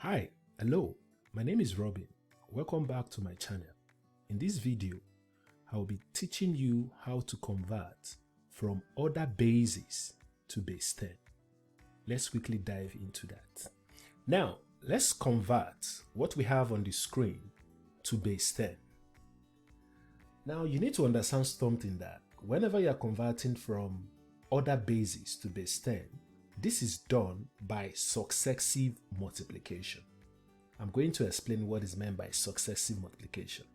Hi, hello, my name is Robin. Welcome back to my channel. In this video, I will be teaching you how to convert from order bases to base 10. Let's quickly dive into that. Now, let's convert what we have on the screen to base 10. Now, you need to understand something that whenever you are converting from order bases to base 10, this is done by successive multiplication. I'm going to explain what is meant by successive multiplication.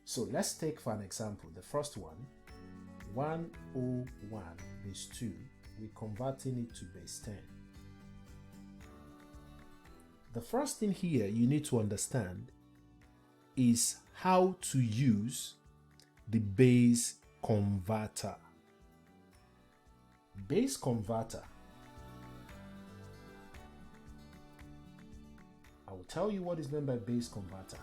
So let's take for an example, the first one, 101 base 2, we're converting it to base 10. The first thing here you need to understand is how to use the base converter. Base converter, I will tell you what is meant by base converter.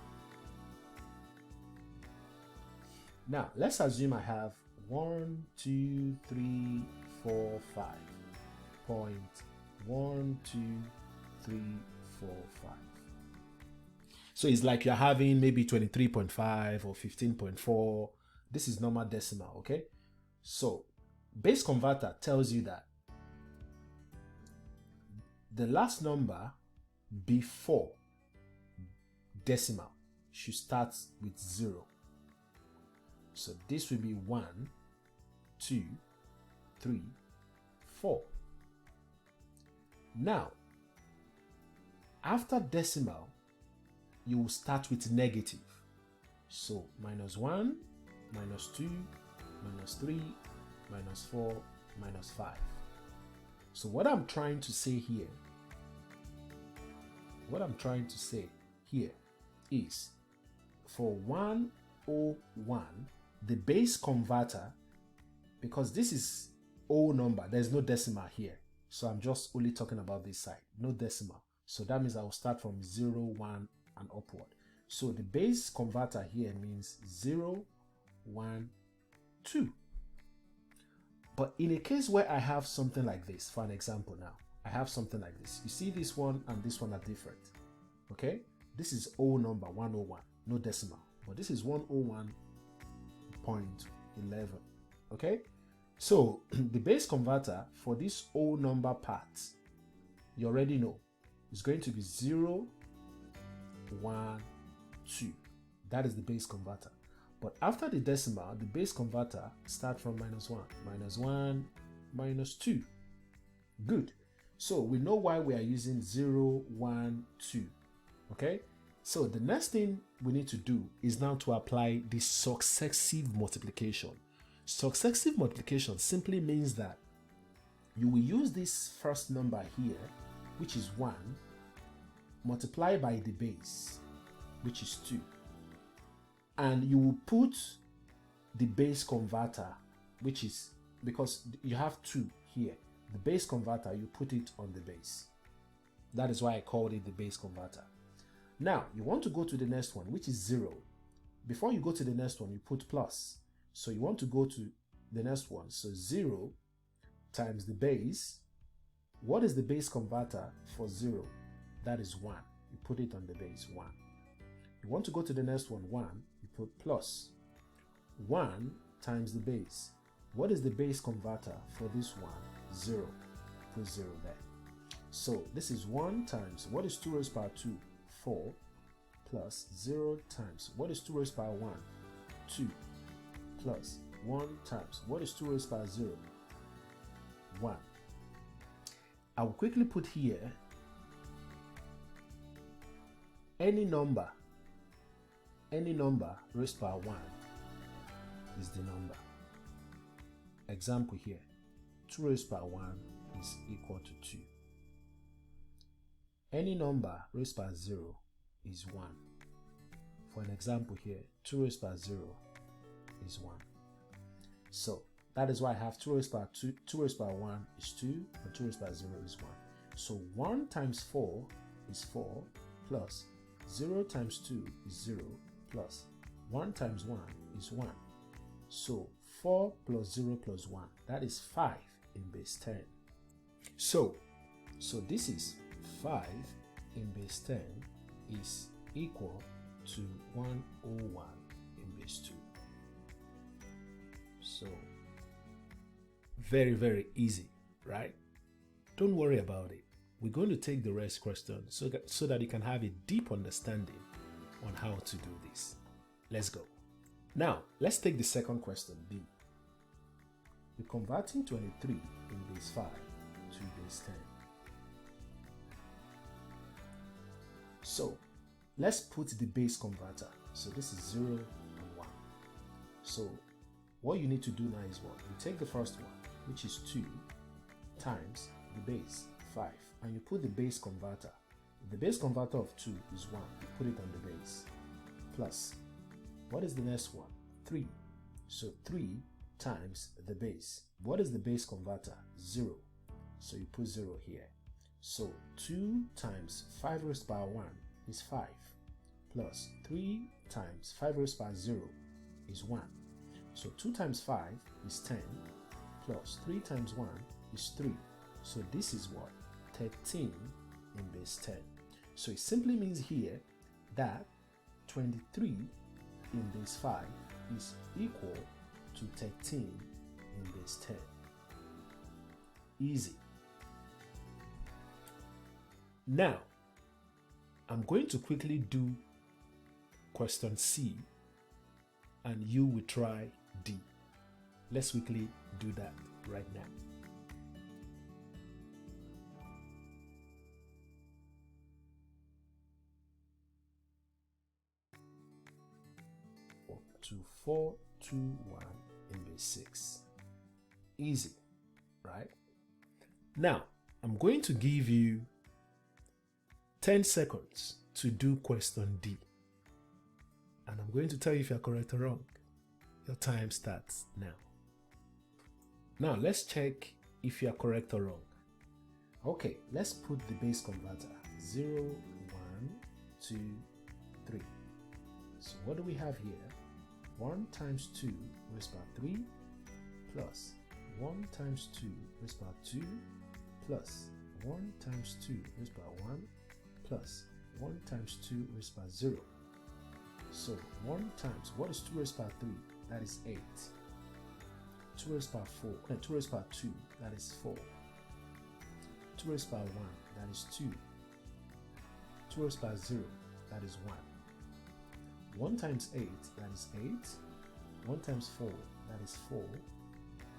Now, let's assume I have 1, 2, 3, 4, 5. Point 1, 2, 3, 4, 5. So it's like you're having maybe 23.5 or 15.4. This is normal decimal, okay? So base converter tells you that the last number before decimal should start with 0. So this will be 1, 2, 3, 4. Now, after decimal, you will start with negative. So -1, -2, -3, -4, -5. So what I'm trying to say here is for 101, the base converter, because this is whole number, there's no decimal here. So I'm just only talking about this side, no decimal. So that means I will start from 0, 1 and upward. So the base converter here means 0, 1, 2. But in a case where I have something like this, for an example now, I have something like this. You see this one and this one are different. Okay? This is whole number, 101, no decimal. But this is 101.11. Okay? So the base converter for this whole number part, you already know, is going to be 0, 1, 2. That is the base converter. But after the decimal, the base converter starts from -1, -1, -2. Good. So we know why we are using 0, 1, 2. Okay? So the next thing we need to do is now to apply the successive multiplication. Successive multiplication simply means that you will use this first number here, which is 1, multiply by the base, which is 2. And you will put the base converter, which is, because you have 2 here, the base converter, you put it on the base. That is why I called it the base converter. Now, you want to go to the next one, which is 0. Before you go to the next one, you put plus. So you want to go to the next one. So 0 times the base. What is the base converter for 0? That is 1. You put it on the base, 1. You want to go to the next one, 1. You put plus. 1 times the base. What is the base converter for this one? 0. Put 0 there. So this is 1 times, what is 2 raised power 2? 4 plus 0 times, what is 2 raised power 1? 2 plus 1 times, what is 2 raised power 0? 1. I will quickly put here any number raised power 1 is the number. Example here, 2 raised power 1 is equal to 2. Any number raised by 0 is 1. For an example here, 2 raised by 0 is 1. So that is why I have 2 raised by 2, 2 raised by 1 is 2, and 2 raised by 0 is 1. So 1 times 4 is 4, plus 0 times 2 is 0, plus 1 times 1 is 1. So 4 plus 0 plus 1, that is 5 in base 10. So this is 5 in base 10 is equal to 101 in base 2. So, very, very easy, right? Don't worry about it. We're going to take the rest question so that you can have a deep understanding on how to do this. Let's go. Now, let's take the second question, B. We're converting 23 in base 5 to base 10. So, let's put the base converter. So this is 0 and 1. So, what you need to do now is what? You take the first one, which is 2, times the base, 5, and you put the base converter. The base converter of 2 is 1. You put it on the base. Plus, what is the next one? 3. So 3 times the base. What is the base converter? 0. So you put 0 here. So 2 times 5 raised to the power 1 is 5. Plus 3 times 5 raised to the power 0 is 1. So 2 times 5 is 10. Plus 3 times 1 is 3. So this is what? 13 in base 10. So it simply means here that 23 in base 5 is equal to 13 in base 10. Easy. Now, I'm going to quickly do question C and you will try D. Let's quickly do that right now. To 4, 2, 1 in base 6. Easy, right? Now, I'm going to give you 10 seconds to do question D. And I'm going to tell you if you're correct or wrong. Your time starts now. Now, let's check if you're correct or wrong. Okay, let's put the base converter. 0, 1, 2, 3. So what do we have here? 1 times 2 raised to the power 3 plus 1 times 2 raised to the power 2 plus 1 times 2 raised to the power 1 plus 1 times 2 raised to the power 0. So 1 times, what is 2 raised to the power 3? That is 8. 2 raised to the power 4, 2 raised to the power 2, that is 4. 2 raised to the power 1, that is 2. 2 raised to the power 0, that is 1. 1 times 8, that is 8. 1 times 4, that is 4.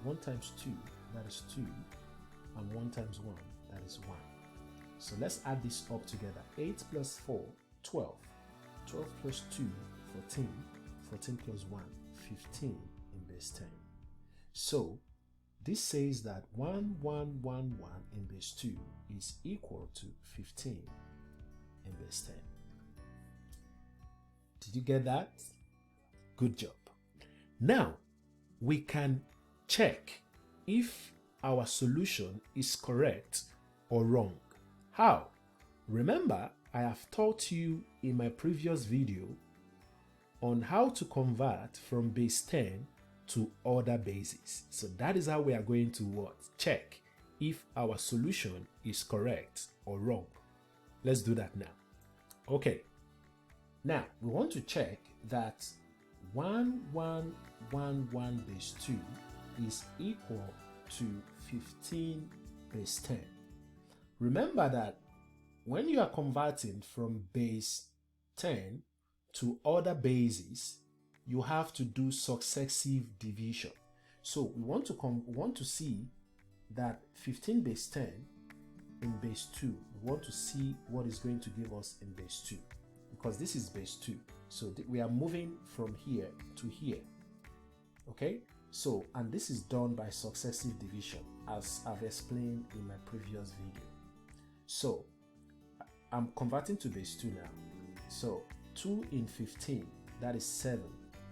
1 times 2, that is 2. And 1 times 1, that is 1. So let's add this up together. 8 plus 4, 12. 12 plus 2, 14. 14 plus 1, 15 in base 10. So this says that 1, 1, 1, 1 in base 2 is equal to 15 in base 10. Did you get that? Good job. Now, we can check if our solution is correct or wrong. How? Remember, I have taught you in my previous video on how to convert from base 10 to other bases. So that is how we are going to what? Check if our solution is correct or wrong. Let's do that now. Okay. Now, we want to check that 1, 1, 1, 1 base 2 is equal to 15 base 10. Remember that when you are converting from base 10 to other bases, you have to do successive division. So we want to see that 15 base 10 in base 2. We want to see what is going to give us in base 2. Because this is base 2. So we are moving from here to here. Okay? So, and this is done by successive division, as I've explained in my previous video. So, I'm converting to base 2 now. So, 2 in 15, that is 7,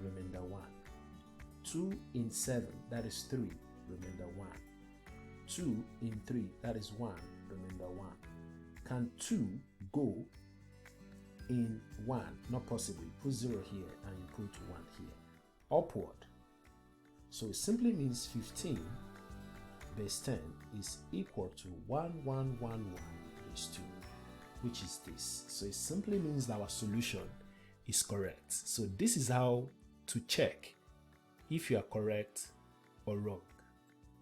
remainder 1. 2 in 7, that is 3, remainder 1. 2 in 3, that is 1, remainder 1. Can 2 go in 1? Not possible. You put 0 here and you put 1 here. Upward. So it simply means 15 base 10 is equal to 1, 1, 1, 1 base 2, which is this. So it simply means that our solution is correct. So this is how to check if you are correct or wrong.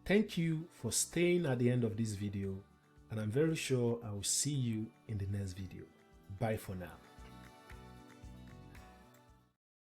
Thank you for staying at the end of this video, and I'm very sure I will see you in the next video. Bye for now.